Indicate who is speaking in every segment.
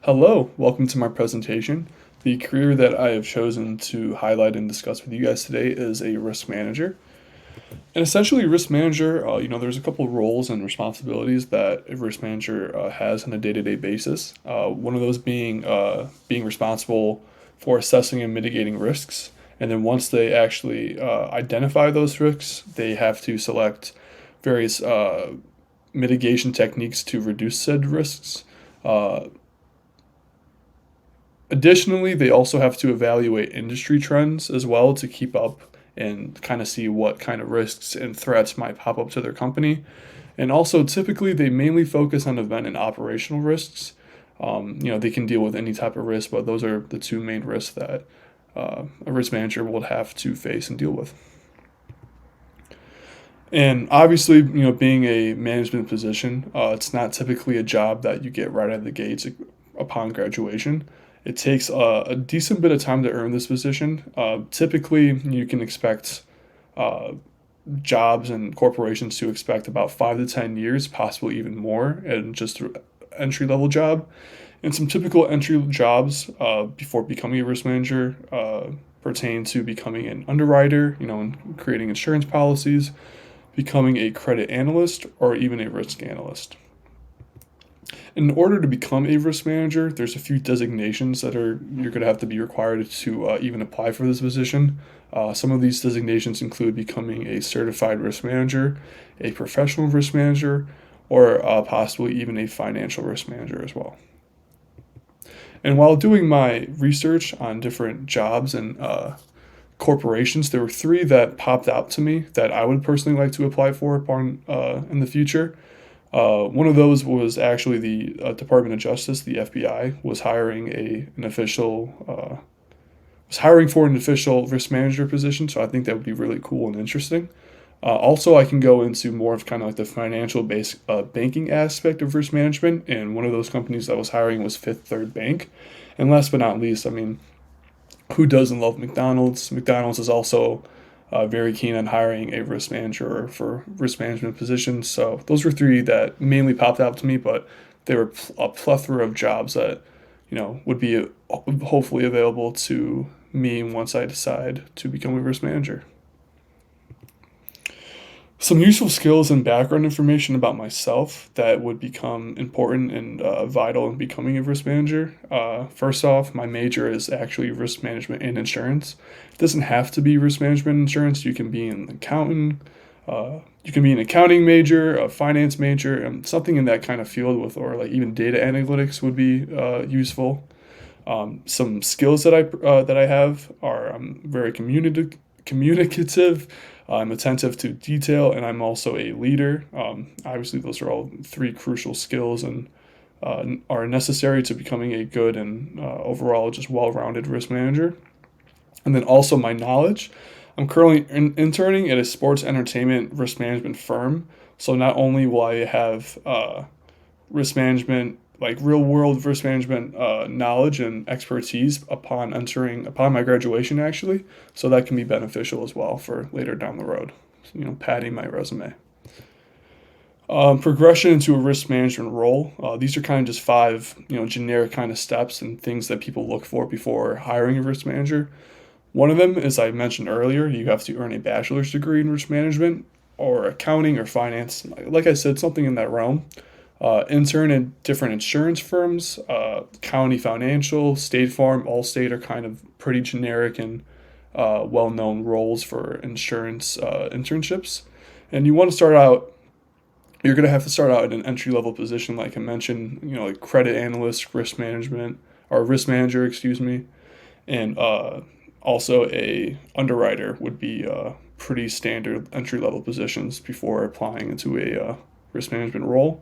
Speaker 1: Hello, welcome to my presentation. The career that I have chosen to highlight and discuss with you guys today is a risk manager. And essentially, risk manager, there's a couple roles and responsibilities that a risk manager has on a day-to-day basis. One of those being responsible for assessing and mitigating risks. And then once they actually identify those risks, they have to select various mitigation techniques to reduce said risks. Uh, Additionally, they also have to evaluate industry trends as well to keep up and kind of see what kind of risks and threats might pop up to their company. And also, typically, they mainly focus on event and operational risks. They can deal with any type of risk, but those are the two main risks that a risk manager will have to face and deal with. And obviously, being a management position, it's not typically a job that you get right out of the gates upon graduation. It takes a decent bit of time to earn this position. Typically, you can expect uh, jobs and corporations to expect about 5 to 10 years, possibly even more, and just an entry level job. And some typical entry jobs before becoming a risk manager pertain to becoming an underwriter, and creating insurance policies, becoming a credit analyst, or even a risk analyst. In order to become a risk manager, there's a few designations that you're going to have to be required to even apply for this position. Some of these designations include becoming a certified risk manager, a professional risk manager, or possibly even a financial risk manager as well. And while doing my research on different jobs and corporations, there were three that popped out to me that I would personally like to apply for upon in the future. One of those was actually the Department of Justice, the FBI, was hiring for an official risk manager position. So I think that would be really cool and interesting. Also, I can go into more of kind of like the financial based banking aspect of risk management, and one of those companies that was hiring was Fifth Third Bank. And last but not least, I mean, who doesn't love McDonald's? McDonald's is also very keen on hiring a risk manager for risk management positions. So those were three that mainly popped out to me, but they were a plethora of jobs that would be hopefully available to me once I decide to become a risk manager. Some useful skills and background information about myself that would become important and vital in becoming a risk manager. First off, my major is actually risk management and insurance. It doesn't have to be risk management and insurance. You can be an accountant. You can be an accounting major, a finance major, and something in that kind of field with, or like even data analytics would be useful. Some skills that I have are I'm very communicative. I'm attentive to detail, and I'm also a leader. Obviously, those are all three crucial skills and are necessary to becoming a good and overall just well-rounded risk manager. And then also my knowledge. I'm currently interning at a sports entertainment risk management firm. So not only will I have risk management, like real world risk management knowledge and expertise upon my graduation, actually. So that can be beneficial as well for later down the road, padding my resume. Progression into a risk management role. These are kind of just five, generic kind of steps and things that people look for before hiring a risk manager. One of them, as I mentioned earlier, you have to earn a bachelor's degree in risk management or accounting or finance. Like I said, something in that realm. Intern in different insurance firms, County Financial, State Farm, Allstate are kind of pretty generic and well-known roles for insurance internships. And you're going to have to start out in an entry-level position, like I mentioned, like credit analyst, risk management, or risk manager, excuse me, and also a underwriter would be pretty standard entry-level positions before applying into a risk management role.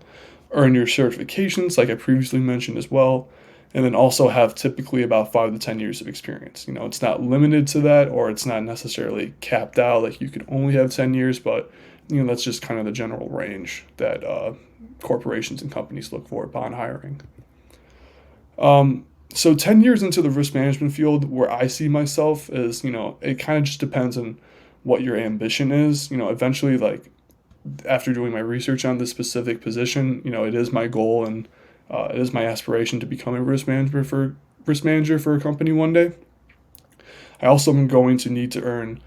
Speaker 1: Earn your certifications, like I previously mentioned as well, and then also have typically about 5 to 10 years of experience. It's not limited to that, or it's not necessarily capped out, like you could only have 10 years, but that's just kind of the general range that corporations and companies look for upon hiring. So 10 years into the risk management field, where I see myself is, it kind of just depends on what your ambition is. Eventually, like after doing my research on this specific position, it is my goal and It is my aspiration to become a risk manager for a company one day. I also am going to need to earn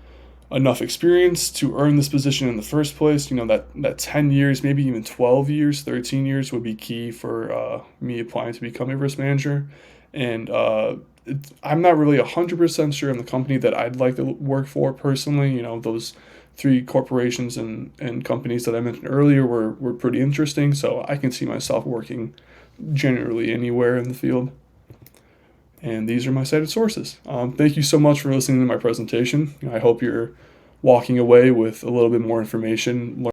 Speaker 1: enough experience to earn this position in the first place. That 10 years, maybe even 12 years, 13 years would be key for me applying to become a risk manager. And I'm not really 100% sure on the company that I'd like to work for personally. Those three corporations and companies that I mentioned earlier were pretty interesting. So I can see myself working generally anywhere in the field. And these are my cited sources. Thank you so much for listening to my presentation. I hope you're walking away with a little bit more information.